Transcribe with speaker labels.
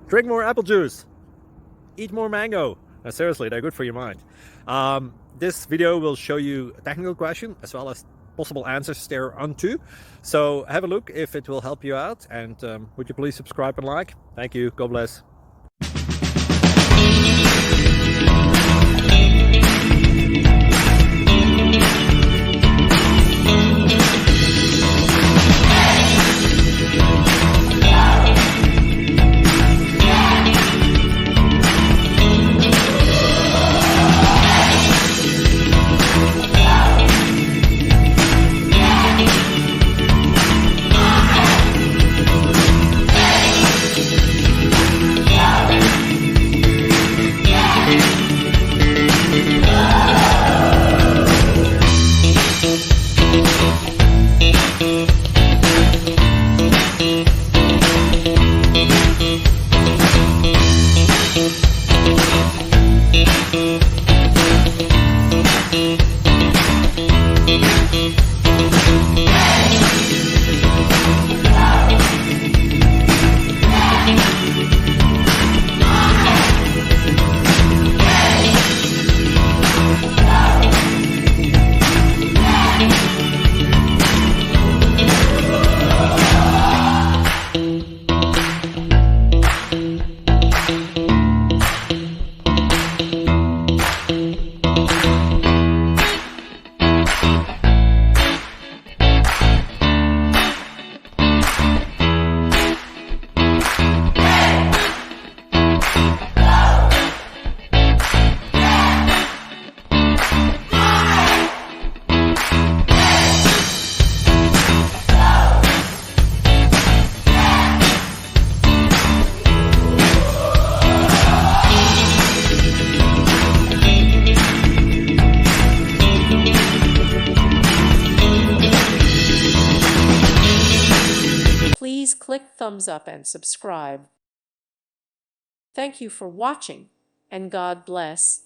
Speaker 1: Drink more apple juice. Eat more mango. Seriously, they're good for your mind. This video will show you a technical question as well as possible answers thereunto. So have a look if it will help you out, and would you please subscribe and like? Thank you. God bless.
Speaker 2: Please click thumbs up and subscribe. Thank you for watching, and God bless.